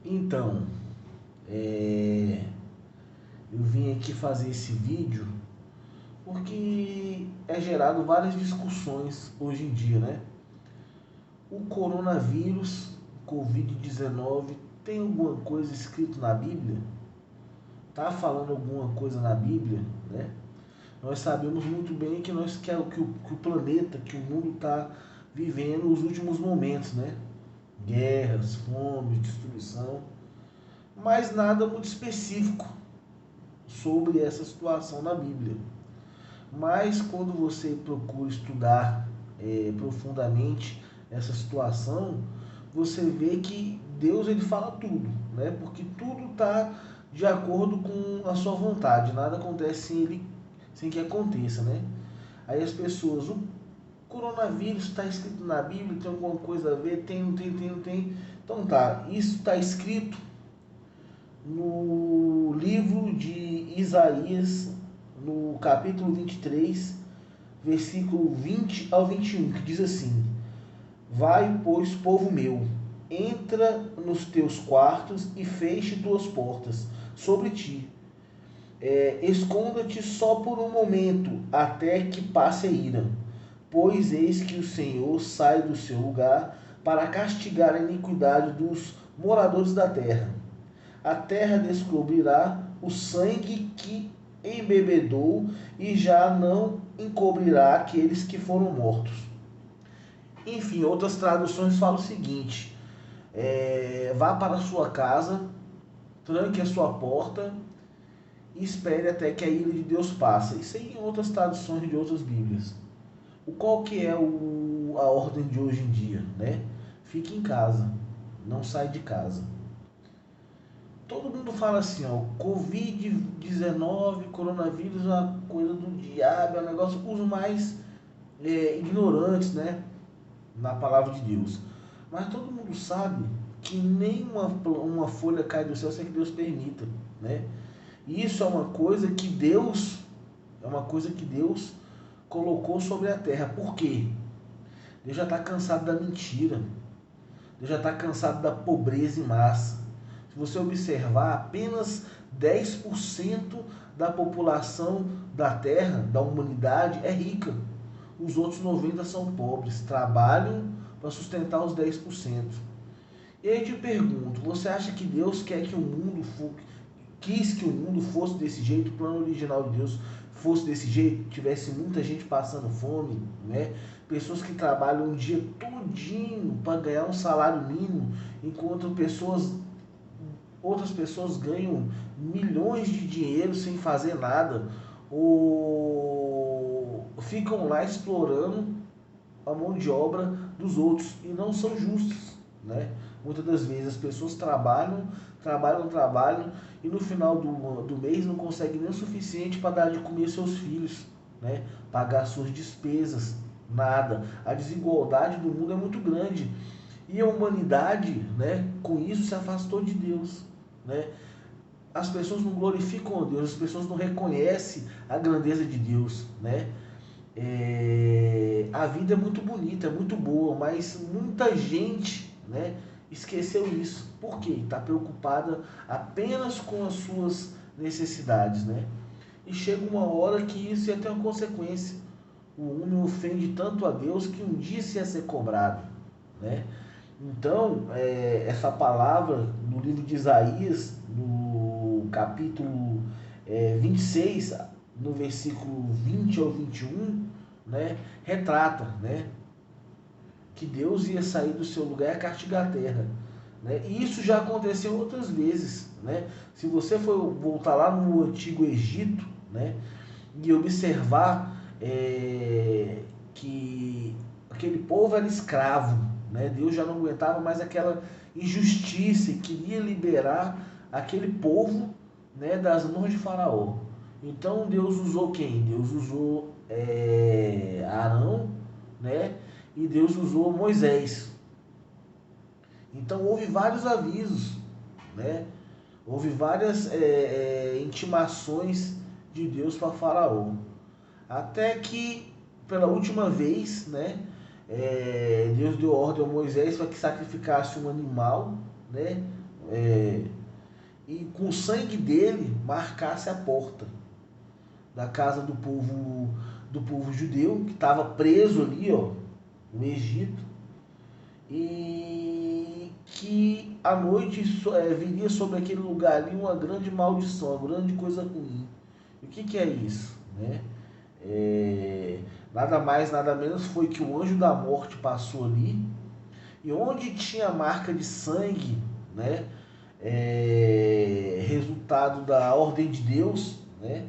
Então, eu vim aqui fazer esse vídeo porque é gerado várias discussões hoje em dia, né? O coronavírus, Covid-19, tem alguma coisa escrito na Bíblia? Tá falando alguma coisa na Bíblia, né? Nós sabemos muito bem que o planeta, que o mundo está vivendo os últimos momentos, né? Guerras, fome, destruição, mas nada muito específico sobre essa situação na Bíblia. Mas quando você procura estudar profundamente essa situação, você vê que Deus ele fala tudo, né? Porque tudo está de acordo com a sua vontade, nada acontece sem que aconteça, né? Aí as pessoas, o coronavírus está escrito na Bíblia, tem alguma coisa a ver? Tem, não tem, tem, não tem. Então tá, isso está escrito no livro de Isaías, no capítulo 23, versículo 20 ao 21, que diz assim: Vai, pois, povo meu, entra nos teus quartos e feche tuas portas sobre ti. Esconda-te só por um momento, até que passe a ira. Pois eis que o Senhor sai do seu lugar para castigar a iniquidade dos moradores da terra. A terra descobrirá o sangue que embebedou e já não encobrirá aqueles que foram mortos. Enfim, outras traduções falam o seguinte: vá para a sua casa, tranque a sua porta e espere até que a ira de Deus passe. Isso aí em outras traduções de outras Bíblias. Qual que é a ordem de hoje em dia, né? Fique em casa, não sai de casa. Todo mundo fala assim, ó, Covid-19, coronavírus é uma coisa do diabo, é um negócio, os mais ignorantes, né, na palavra de Deus. Mas todo mundo sabe que nem uma folha cai do céu sem que Deus permita, né? E isso é uma coisa que Deus colocou sobre a terra. Por quê? Deus já está cansado da mentira. Deus já está cansado da pobreza em massa. Se você observar, apenas 10% da população da Terra, da humanidade, é rica. Os outros 90% são pobres, trabalham para sustentar os 10%. E aí eu te pergunto, você acha que Deus quis que o mundo fosse desse jeito, o plano original de Deus fosse desse jeito, tivesse muita gente passando fome, né? Pessoas que trabalham um dia todinho para ganhar um salário mínimo, enquanto outras pessoas ganham milhões de dinheiro sem fazer nada, ou ficam lá explorando a mão de obra dos outros e não são justos, né? Muitas das vezes as pessoas trabalham e no final do mês não conseguem nem o suficiente para dar de comer aos seus filhos, né? Pagar suas despesas, nada. A desigualdade do mundo é muito grande e a humanidade, né, com isso se afastou de Deus, né? As pessoas não glorificam a Deus, as pessoas não reconhecem a grandeza de Deus, né? A vida é muito bonita, é muito boa, mas muita gente, né, esqueceu isso. Por quê? Está preocupada apenas com as suas necessidades, né? E chega uma hora que isso ia ter uma consequência. O homem ofende tanto a Deus que um dia se ia ser cobrado, né? Então, essa palavra no livro de Isaías, no capítulo 26, no versículo 20 ao 21, né, retrata, né, que Deus ia sair do seu lugar e castigar a terra. Né? E isso já aconteceu outras vezes. Né? Se você for voltar lá no Antigo Egito, né, e observar que aquele povo era escravo, né? Deus já não aguentava mais aquela injustiça e queria liberar aquele povo, né, das mãos de Faraó. Então Deus usou quem? Deus usou Arão, né? E Deus usou Moisés. Então houve vários avisos, né? Houve várias intimações de Deus para Faraó. Até que, pela última vez, né, Deus deu ordem a Moisés para que sacrificasse um animal, né, E com o sangue dele marcasse a porta da casa do povo judeu, que estava preso ali, ó, no Egito, e que à noite viria sobre aquele lugar ali uma grande maldição, uma grande coisa ruim. E o que é isso? Né? Nada mais, nada menos foi que o anjo da morte passou ali, e onde tinha marca de sangue, né? Resultado da ordem de Deus, né?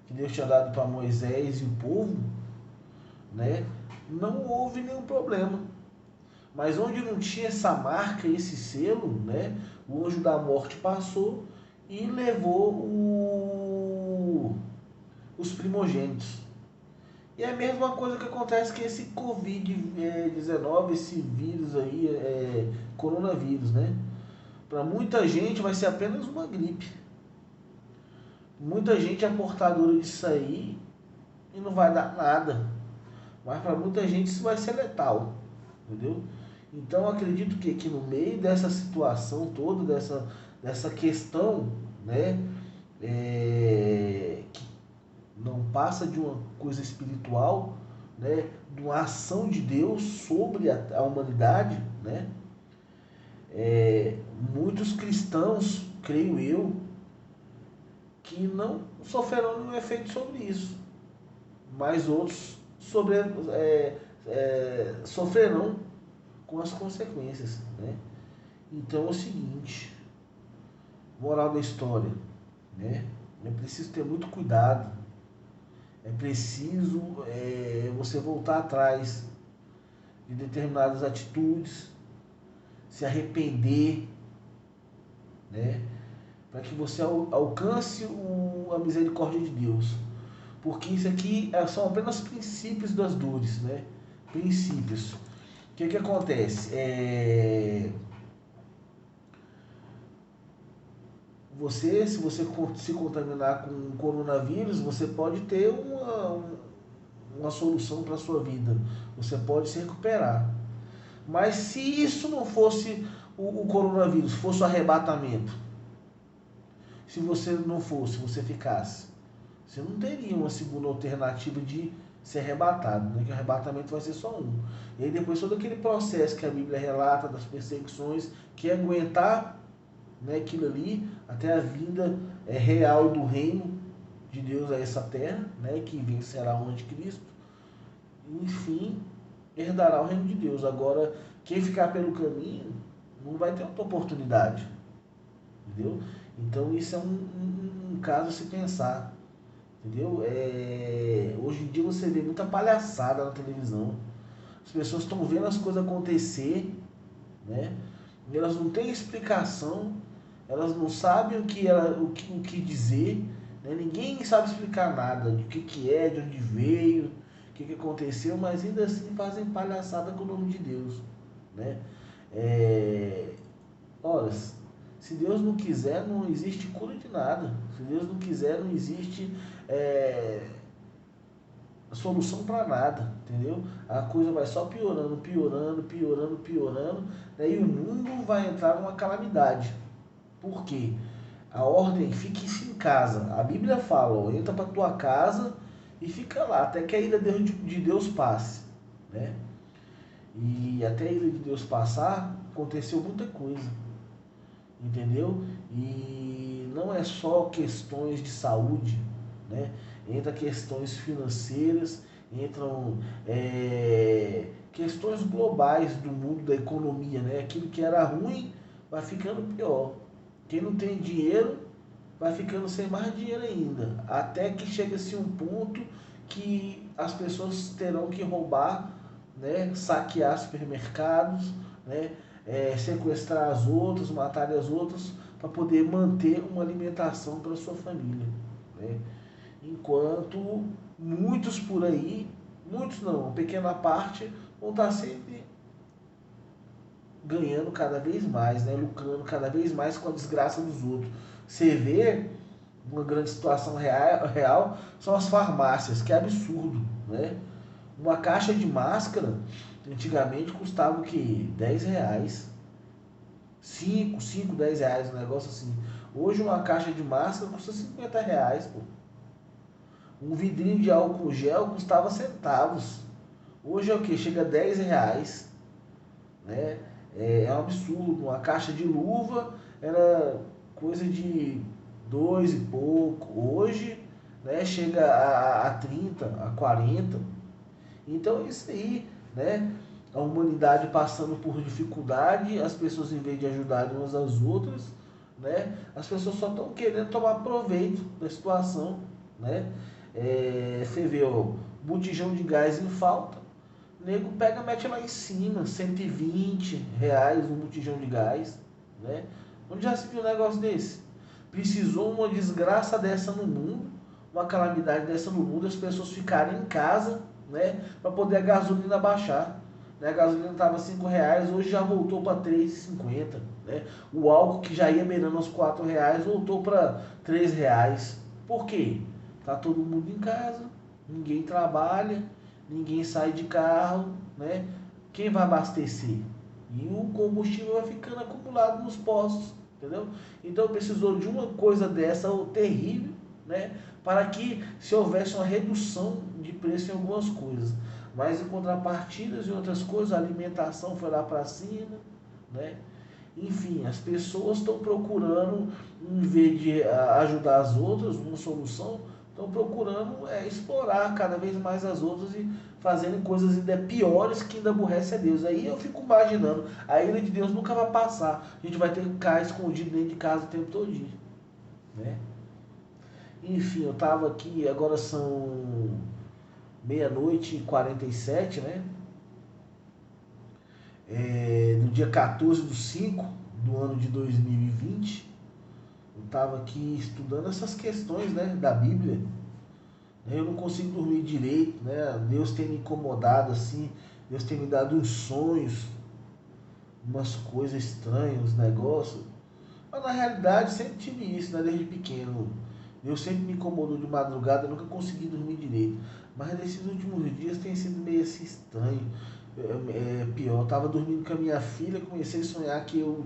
Que Deus tinha dado para Moisés e o povo, né? Não houve nenhum problema. Mas onde não tinha essa marca, esse selo, né? O anjo da morte passou e levou os primogênitos. E é a mesma coisa que acontece com esse Covid-19, esse vírus aí, coronavírus, né? Para muita gente vai ser apenas uma gripe. Muita gente é portadora disso aí e não vai dar nada. Mas para muita gente isso vai ser letal, entendeu? Então acredito que no meio dessa situação toda, dessa questão, né, que não passa de uma coisa espiritual, né, de uma ação de Deus sobre a humanidade, né, muitos cristãos, creio eu, que não sofrerão nenhum efeito sobre isso, mas outros sofrerão com as consequências, né? Então é o seguinte, moral da história, né? É preciso ter muito cuidado, é preciso você voltar atrás de determinadas atitudes, se arrepender, né? Para que você alcance a misericórdia de Deus. Porque isso aqui são apenas princípios das dores, né? Princípios. O que acontece? Se você se contaminar com coronavírus, você pode ter uma solução para a sua vida. Você pode se recuperar. Mas se isso não fosse o coronavírus, fosse o arrebatamento, se você não fosse, você ficasse, você não teria uma segunda alternativa de ser arrebatado, né? Que o arrebatamento vai ser só um. E aí depois todo aquele processo que a Bíblia relata das perseguições, que é aguentar, né, aquilo ali até a vinda real do reino de Deus a essa terra, né, que vencerá o anticristo, enfim, herdará o reino de Deus. Agora, quem ficar pelo caminho não vai ter outra oportunidade, entendeu? Então isso é um caso a se pensar, entendeu? Hoje em dia você vê muita palhaçada na televisão, as pessoas estão vendo as coisas acontecer, né? E elas não têm explicação, elas não sabem o que dizer, né? Ninguém sabe explicar nada de que é, de onde veio, o que aconteceu, mas ainda assim fazem palhaçada com o nome de Deus, né? Ora, se Deus não quiser, não existe cura de nada. Se Deus não quiser, não existe solução para nada, entendeu? A coisa vai só piorando, piorando, piorando, piorando, né? E o mundo vai entrar numa calamidade. Por quê? A ordem, fique-se em casa. A Bíblia fala, ó, entra para tua casa e fica lá, até que a ira de Deus passe, né? E até a ira de Deus passar, aconteceu muita coisa, entendeu? E não é só questões de saúde, né? Entra questões financeiras, entram questões globais do mundo da economia, né? Aquilo que era ruim vai ficando pior. Quem não tem dinheiro vai ficando sem mais dinheiro ainda, até que chega-se um ponto que as pessoas terão que roubar, né? Saquear supermercados, né? Sequestrar as outras, matar as outras, para poder manter uma alimentação para sua família, né? Enquanto muitos por aí, muitos não, uma pequena parte, vão estar sempre ganhando cada vez mais, né? Lucrando cada vez mais com a desgraça dos outros. Você vê uma grande situação real são as farmácias, que é absurdo, né? Uma caixa de máscara antigamente custava o quê? R$10. 5, 10 reais, um negócio assim. Hoje uma caixa de máscara custa 50 reais, pô. Um vidrinho de álcool gel custava centavos. Hoje é o que? Chega a 10 reais, né? É um absurdo. Uma caixa de luva era coisa de 2 e pouco. Hoje, né, chega a 30, a 40. Então é isso aí, né? A humanidade passando por dificuldade, as pessoas em vez de ajudarem umas às outras, né? As pessoas só estão querendo tomar proveito da situação, né? Você vê, ó, botijão de gás em falta, o nego pega e mete lá em cima, 120 reais um botijão de gás, né? Onde já se viu um negócio desse? Precisou uma desgraça dessa no mundo, uma calamidade dessa no mundo, as pessoas ficarem em casa, né, para poder a gasolina baixar. Né? A gasolina estava 5 reais, hoje já voltou para 3,50. Né? O álcool que já ia beirando aos 4 reais voltou para 3 reais. Por quê? Tá todo mundo em casa, ninguém trabalha, ninguém sai de carro, né? Quem vai abastecer? E o combustível vai ficando acumulado nos postos, entendeu? Então precisou de uma coisa dessa terrível, né? Para que se houvesse uma redução de preço em algumas coisas. Mas em contrapartidas e outras coisas, a alimentação foi lá para cima, né? Enfim, as pessoas estão procurando, em vez de ajudar as outras, uma solução, estão procurando explorar cada vez mais as outras e fazendo coisas ainda piores que ainda aborrece a Deus. Aí eu fico imaginando, a ira de Deus nunca vai passar. A gente vai ter que ficar escondido dentro de casa o tempo todo, né? Enfim, eu estava aqui, agora são meia-noite e 47, né? No dia 14/5 do ano de 2020, eu estava aqui estudando essas questões, né, da Bíblia. Eu não consigo dormir direito, né? Deus tem me incomodado assim, Deus tem me dado uns sonhos, umas coisas estranhas, uns negócios. Mas na realidade sempre tive isso, né, desde pequeno. Deus sempre me incomodou de madrugada, eu nunca consegui dormir direito. Mas nesses últimos dias tem sido meio assim estranho. Pior, eu tava dormindo com a minha filha, comecei a sonhar que eu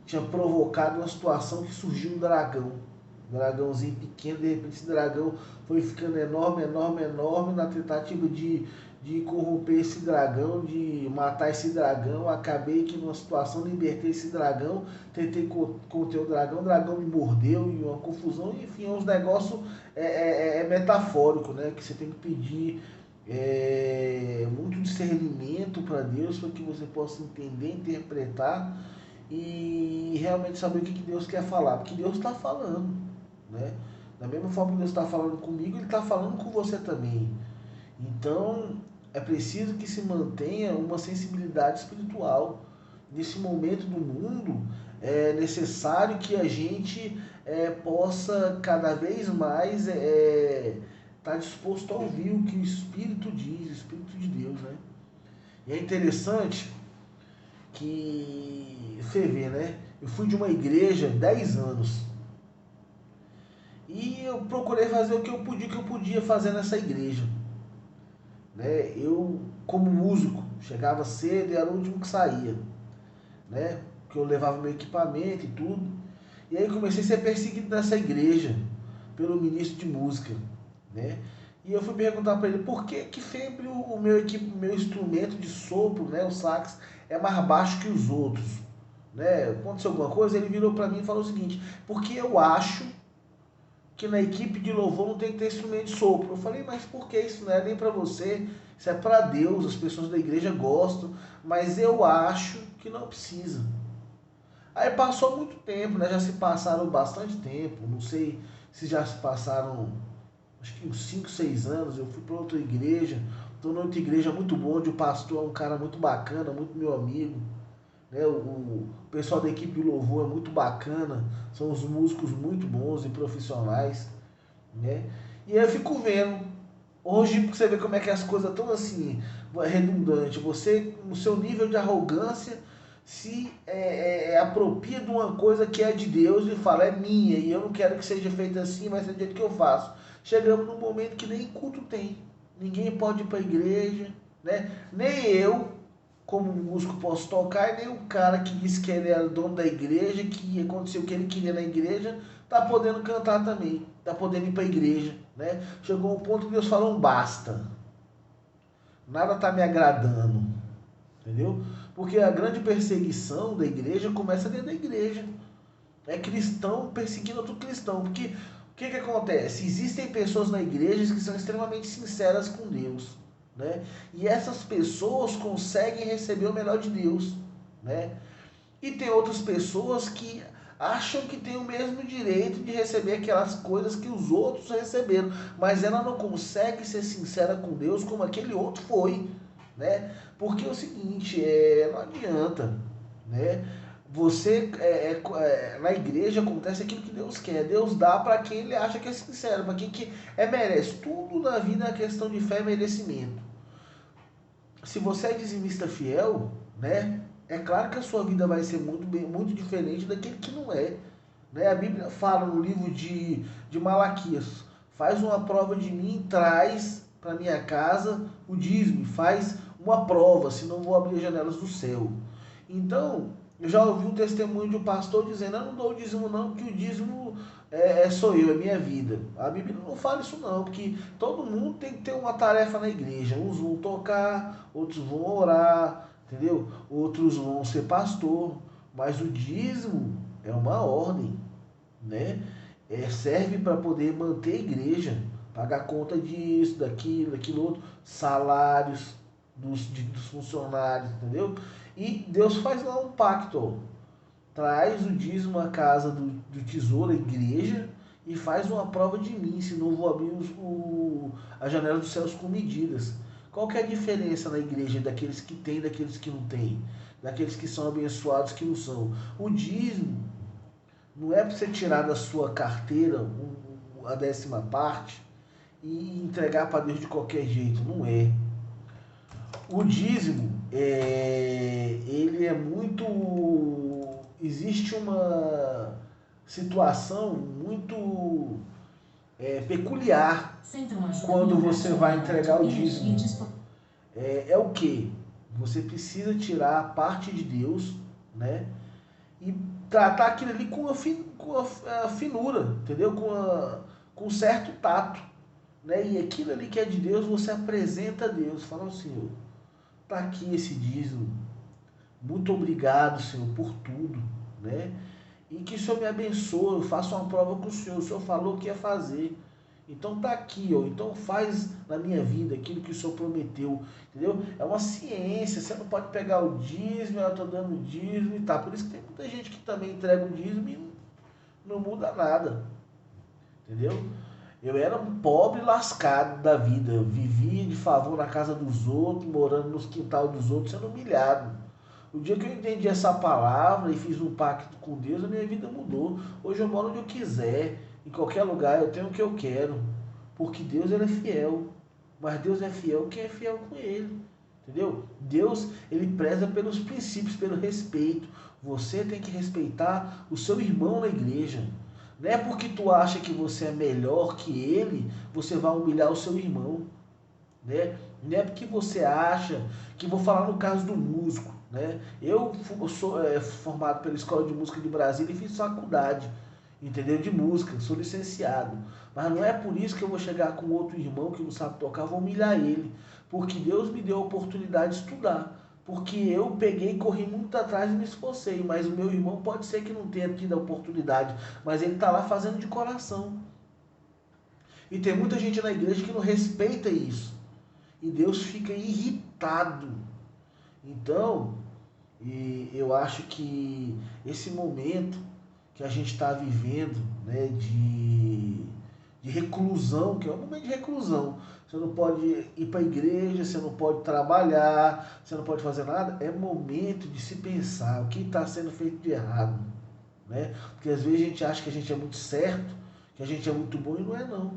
tinha provocado uma situação que surgiu um dragão. Um dragãozinho pequeno, de repente esse dragão foi ficando enorme, enorme, enorme, na tentativa de corromper esse dragão, de matar esse dragão. Acabei que numa situação libertei esse dragão, tentei conter o dragão me mordeu e uma confusão, enfim, é uns negócios metafórico, né? Que você tem que pedir muito discernimento para Deus, para que você possa entender, interpretar e realmente saber o que Deus quer falar, porque Deus está falando, né? Da mesma forma que Deus está falando comigo, Ele está falando com você também. Então é preciso que se mantenha uma sensibilidade espiritual. Nesse momento do mundo, é necessário que a gente possa cada vez mais estar disposto a ouvir o que o Espírito diz, o Espírito de Deus, né? E é interessante que você vê, né? Eu fui de uma igreja 10 anos e eu procurei fazer o que eu podia fazer nessa igreja, né? Eu, como músico, chegava cedo e era o último que saía, né? Porque eu levava meu equipamento e tudo. E aí comecei a ser perseguido nessa igreja pelo ministro de música, né? E eu fui perguntar para ele por que sempre o meu instrumento de sopro, né, o sax, é mais baixo que os outros, né? Aconteceu alguma coisa? Ele virou para mim e falou o seguinte: porque eu acho que na equipe de louvor não tem que ter instrumento de sopro. Eu falei, mas por que isso? Não é nem para você, isso é para Deus, as pessoas da igreja gostam, mas eu acho que não precisa. Aí passou muito tempo, né? Já se passaram bastante tempo, não sei se já se passaram, acho que uns 5, 6 anos. Eu fui para outra igreja, estou em outra igreja muito boa, onde o pastor é um cara muito bacana, muito meu amigo, né? O pessoal da equipe de louvor é muito bacana, são os músicos muito bons e profissionais, né? E aí eu fico vendo, hoje você vê como é que as coisas estão assim, redundante, você, no seu nível de arrogância, se apropria de uma coisa que é de Deus e fala, é minha, e eu não quero que seja feita assim, vai ser do jeito que eu faço. Chegamos num momento que nem culto tem, ninguém pode ir para a igreja, né? Nem eu, como músico posso tocar, e nem o cara que disse que ele era dono da igreja, que aconteceu o que ele queria na igreja, tá podendo cantar também, tá podendo ir para a igreja, né? Chegou um ponto que Deus falou um basta, nada tá me agradando, entendeu? Porque a grande perseguição da igreja começa dentro da igreja. É cristão perseguindo outro cristão. Porque o que acontece? Existem pessoas na igreja que são extremamente sinceras com Deus, né? E essas pessoas conseguem receber o melhor de Deus, né? E tem outras pessoas que acham que tem o mesmo direito de receber aquelas coisas que os outros receberam, mas ela não consegue ser sincera com Deus como aquele outro foi, né? Porque é o seguinte, não adianta, né? Você na igreja acontece aquilo que Deus quer. Deus dá para quem ele acha que é sincero, para quem que merece. Tudo na vida é questão de fé e merecimento. Se você é dizimista fiel, né? É claro que a sua vida vai ser muito diferente daquele que não é. Né? A Bíblia fala no livro de Malaquias: faz uma prova de mim, traz para minha casa o dízimo, faz uma prova, senão vou abrir as janelas do céu. Então, eu já ouvi um testemunho de um pastor dizendo: eu não dou o dízimo não, porque o dízimo sou eu, é minha vida. A Bíblia não fala isso não, porque todo mundo tem que ter uma tarefa na igreja. Uns vão tocar, outros vão orar, entendeu? Outros vão ser pastor, mas o dízimo é uma ordem, né? Serve para poder manter a igreja, pagar conta disso, daquilo outro, salários dos funcionários, entendeu? E Deus faz lá um pacto, ó. Traz o dízimo à casa do tesouro, a igreja, e faz uma prova de mim, senão eu vou abrir a janela dos céus com medidas. Qual que é a diferença na igreja daqueles que têm e daqueles que não têm? Daqueles que são abençoados que não são? O dízimo não é para você tirar da sua carteira a 10ª parte e entregar para Deus de qualquer jeito. Não é. O dízimo, ele é muito... Existe uma situação muito peculiar quando você vai entregar o dízimo. É o que? Você precisa tirar a parte de Deus, né? E tratar aquilo ali com a finura, entendeu? Com um certo tato, né? E aquilo ali que é de Deus, você apresenta a Deus, fala ao Senhor: tá aqui esse dízimo, muito obrigado, Senhor, por tudo, né? E que o Senhor me abençoe, eu faço uma prova com o Senhor falou que ia fazer. Então tá aqui, ó. Então faz na minha vida aquilo que o Senhor prometeu, entendeu? É uma ciência, você não pode pegar o dízimo, eu tô dando dízimo e tá. Por isso que tem muita gente que também entrega o dízimo e não muda nada, entendeu? Eu era um pobre lascado da vida, eu vivia de favor na casa dos outros, morando nos quintal dos outros, sendo humilhado. O dia que eu entendi essa palavra e fiz um pacto com Deus, a minha vida mudou. Hoje eu moro onde eu quiser, em qualquer lugar, eu tenho o que eu quero, porque Deus ele é fiel. Mas Deus é fiel quem é fiel com Ele, entendeu? Deus ele preza pelos princípios, pelo respeito. Você tem que respeitar o seu irmão na igreja. Não é porque tu acha que você é melhor que ele, você vai humilhar o seu irmão, né? Não é porque você acha que, vou falar no caso do músico, né? Eu sou formado pela Escola de Música de Brasília e fiz faculdade, entendeu? De música, sou licenciado. Mas não é por isso que eu vou chegar com outro irmão que não sabe tocar, vou humilhar ele, porque Deus me deu a oportunidade de estudar. Porque eu peguei, corri muito atrás e me esforcei, mas o meu irmão pode ser que não tenha tido a oportunidade, mas ele está lá fazendo de coração. E tem muita gente na igreja que não respeita isso. E Deus fica irritado. Então, eu acho que esse momento que a gente está vivendo, né, de reclusão, que é um momento de reclusão. Você não pode ir para a igreja, você não pode trabalhar, você não pode fazer nada. É momento de se pensar o que está sendo feito de errado, né? Porque às vezes a gente acha que a gente é muito certo, que a gente é muito bom e não é não.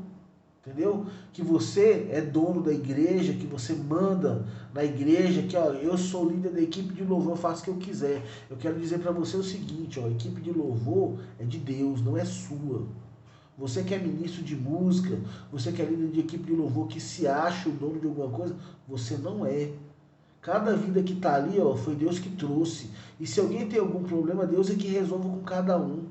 Entendeu? Que você é dono da igreja, que você manda na igreja, que ó, eu sou líder da equipe de louvor, eu faço o que eu quiser. Eu quero dizer para você o seguinte, ó, a equipe de louvor é de Deus, não é sua. Você que é ministro de música, você que é líder de equipe de louvor, que se acha o dono de alguma coisa, você não é. Cada vida que está ali, ó, foi Deus que trouxe. E se alguém tem algum problema, Deus é que resolve com cada um.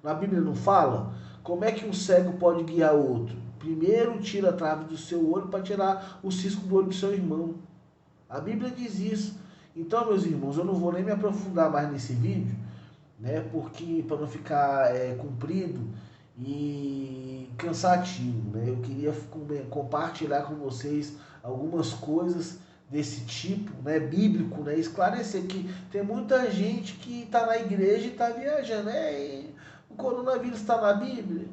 Na Bíblia não fala? Como é que um cego pode guiar o outro? Primeiro tira a trave do seu olho para tirar o cisco do olho do seu irmão. A Bíblia diz isso. Então, meus irmãos, eu não vou nem me aprofundar mais nesse vídeo, né? Porque para não ficar comprido e cansativo, né? Eu queria compartilhar com vocês algumas coisas desse tipo, né, bíblico, né, esclarecer que tem muita gente que está na igreja e está viajando, né, e o coronavírus está na Bíblia,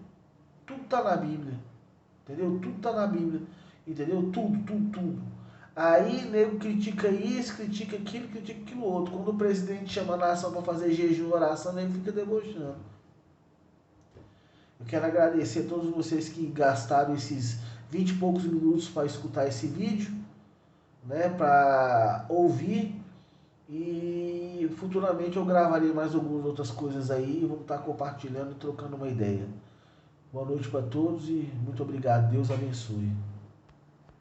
tudo está na Bíblia, entendeu? Tudo está na Bíblia, entendeu? Tudo. Aí nego critica isso, critica aquilo outro. Quando o presidente chama a nação para fazer jejum e oração, ele fica debochando. Eu quero agradecer a todos vocês que gastaram esses 20 e poucos minutos para escutar esse vídeo, né, para ouvir, e futuramente eu gravarei mais algumas outras coisas aí e vamos estar compartilhando e trocando uma ideia. Boa noite para todos e muito obrigado. Deus abençoe.